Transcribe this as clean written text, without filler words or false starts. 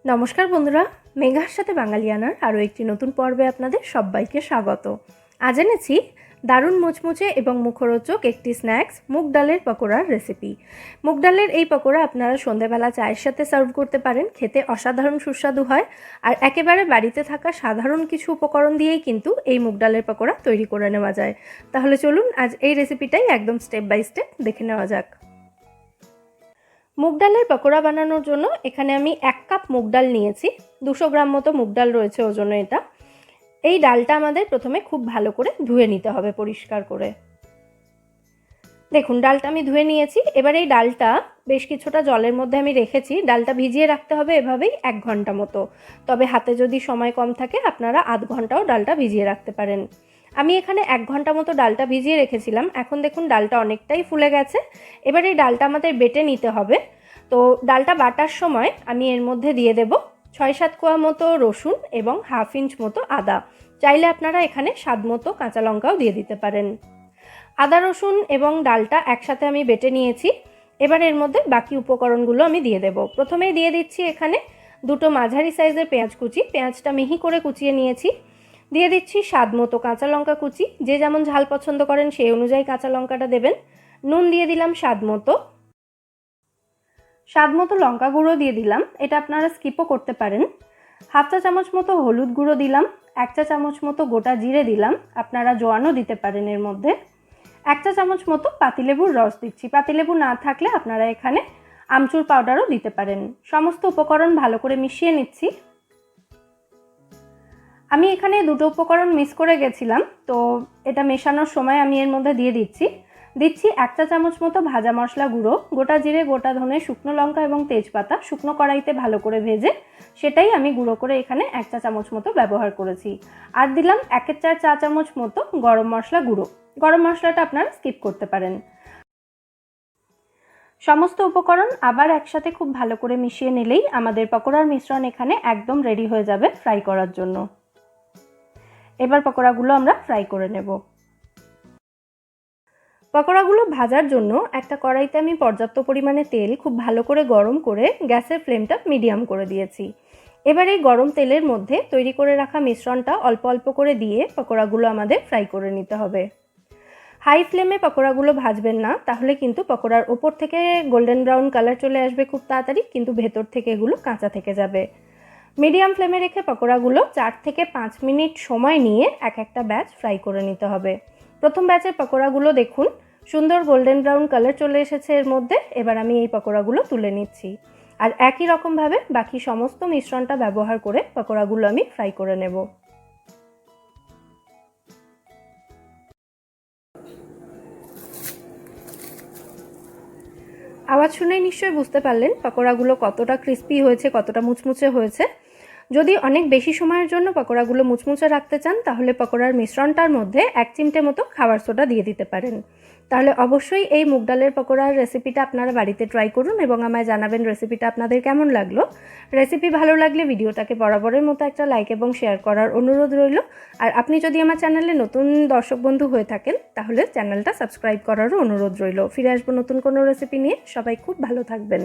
নমস্কার বন্ধুরা, মেঘার সাথে বাঙালিয়ানার আরও একটি নতুন পর্বে আপনাদের সবাইকে স্বাগত। আজ এনেছি দারুণ মুচমুচে এবং মুখরোচক একটি স্ন্যাক্স মুগ ডালের পকোড়ার রেসিপি। মুগ ডালের এই পকোড়া আপনারা সন্ধ্যাবেলা চায়ের সাথে সার্ভ করতে পারেন, খেতে অসাধারণ সুস্বাদু হয়। আর একেবারে বাড়িতে থাকা সাধারণ কিছু উপকরণ দিয়েই কিন্তু এই মুগ ডালের পকোড়া তৈরি করে নেওয়া যায়। তাহলে চলুন আজ এই রেসিপিটাই একদম স্টেপ বাই স্টেপ দেখে নেওয়া যাক। মুগ ডালের পকোড়া বানানোর জন্য এখানে আমি 1 কাপ মুগ ডাল নিয়েছি। 200 গ্রাম মতো মুগ ডাল রয়েছে ওজনে এটা। এই ডালটা আমাদের প্রথমে খুব ভালো করে ধুয়ে নিতে হবে পরিষ্কার করে। দেখুন ডালটা আমি ধুয়ে নিয়েছি। এবার এই ডালটা বেশ কিছুটা জলের মধ্যে আমি রেখেছি। ডালটা ভিজিয়ে রাখতে হবে এভাবেই 1 ঘন্টা মতো। তবে হাতে যদি সময় কম থাকে আপনারা আধ ঘন্টাও ডালটা ভিজিয়ে রাখতে পারেন। আমি এখানে 1 ঘন্টা মতো ডালটা ভিজিয়ে রেখেছিলাম। এখন দেখুন ডালটা অনেকটাই ফুলে গেছে। এবার এই ডালটা আমাদের বেটে নিতে হবে। তো ডালটা বাটার সময় আমি এর মধ্যে দিয়ে দেব 6-7 কোয়া মতো রসুন এবং 1/2 ইঞ্চ মতো আদা। চাইলে আপনারা এখানে স্বাদ মতো কাঁচা লঙ্কাও দিয়ে দিতে পারেন। আদা রসুন এবং ডালটা একসাথে আমি বেটে নিয়েছি। এবার এর মধ্যে বাকি উপকরণগুলো আমি দিয়ে দেব। প্রথমেই দিয়ে দিচ্ছি এখানে 2টো মাঝারি সাইজের পেঁয়াজ কুচি। পেঁয়াজটা মিহি করে কুচিয়ে নিয়েছি। দিয়ে দিচ্ছি স্বাদ মতো কাঁচা লঙ্কা কুচি। যে যেমন ঝাল পছন্দ করেন সেই অনুযায়ী কাঁচা লঙ্কাটা দেবেন। নুন দিয়ে দিলাম স্বাদ মতো লঙ্কা গুঁড়ো দিয়ে দিলাম, এটা আপনারা স্কিপও করতে পারেন। 1/2 চা চামচ মতো হলুদ গুঁড়ো দিলাম। 1 চা চামচ মতো গোটা জিরে দিলাম, আপনারা জোয়ানও দিতে পারেন এর মধ্যে। 1 চা চামচ মতো পাতিলেবুর রস দিচ্ছি। পাতিলেবু না থাকলে আপনারা এখানে আমচুর পাউডারও দিতে পারেন। সমস্ত উপকরণ ভালো করে মিশিয়ে নিচ্ছি। আমি এখানে 2টো উপকরণ মিস করে গেছিলাম, তো এটা মেশানোর সময় আমি এর মধ্যে দিয়ে দিচ্ছি 1 চা চামচ মতো ভাজা মশলা গুঁড়ো। গোটা জিরে, গোটা ধনে, শুকনো লঙ্কা এবং তেজপাতা শুকনো কড়াইতে ভালো করে ভেজে সেটাই আমি গুঁড়ো করে এখানে 1 চা চামচ মতো ব্যবহার করেছি। আর দিলাম 1/4 চা চামচ মতো গরম মশলা গুঁড়ো। গরম মশলাটা আপনারা স্কিপ করতে পারেন। সমস্ত উপকরণ আবার একসাথে খুব ভালো করে মিশিয়ে নিলেই আমাদের পকোড়ার মিশ্রণ এখানে একদম রেডি হয়ে যাবে ফ্রাই করার জন্য। এবার পকোড়াগুলো আমরা ফ্রাই করে নেব। পকোড়াগুলো ভাজার জন্য একটা কড়াইতে আমি পর্যাপ্ত পরিমাণে তেল খুব ভালো করে গরম করে গ্যাসের ফ্লেমটা মিডিয়াম করে দিয়েছি। এবার এই গরম তেলের মধ্যে তৈরি করে রাখা মিশ্রণটা অল্প অল্প করে দিয়ে পকোড়াগুলো আমাদের ফ্রাই করে নিতে হবে। হাই ফ্লেমে পকোড়াগুলো ভাজবেন না, তাহলে কিন্তু পকোড়ার ওপর থেকে গোল্ডেন ব্রাউন কালার চলে আসবে খুব তাড়াতাড়ি, কিন্তু ভেতর থেকে এগুলো কাঁচা থেকে যাবে। মিডিয়াম ফ্লেমে রেখে পকোড়াগুলো 4 থেকে 5 মিনিট সময় নিয়ে একটা ব্যাচ ফ্রাই করে নিতে হবে। প্রথম ব্যাচের পকোড়াগুলো দেখুন সুন্দর গোল্ডেন ব্রাউন কালার চলে এসেছে এর মধ্যে। এবার আমি এই পকোড়াগুলো তুলে নিচ্ছি। আর একই রকমভাবে বাকি সমস্ত মিশ্রণটা ব্যবহার করে পকোড়াগুলো আমি ফ্রাই করে নেব। আওয়াজ শুনেই নিশ্চয়ই বুঝতে পারলেন পকোড়াগুলো কতটা ক্রিস্পি হয়েছে, কতটা মুচমুচে হয়েছে। যদি অনেক বেশি সময়ের জন্য পকোড়াগুলো মুচমুচে রাখতে চান তাহলে পকোড়ার মিশ্রণটার মধ্যে 1 চিমটে মতো খাবার সোডা দিয়ে দিতে পারেন। তাহলে অবশ্যই এই মুগ ডালের পকোড়ার রেসিপিটা আপনারা বাড়িতে ট্রাই করুন এবং আমায় জানাবেন রেসিপিটা আপনাদের কেমন লাগলো। রেসিপি ভালো লাগলে ভিডিওটাকে বরাবরের মতো একটা লাইক এবং শেয়ার করার অনুরোধ রইল। আর আপনি যদি আমার চ্যানেলে নতুন দর্শক বন্ধু হয়ে থাকেন তাহলে চ্যানেলটা সাবস্ক্রাইব করারও অনুরোধ রইল। ফিরে আসবো নতুন কোনো রেসিপি নিয়ে। সবাই খুব ভালো থাকবেন।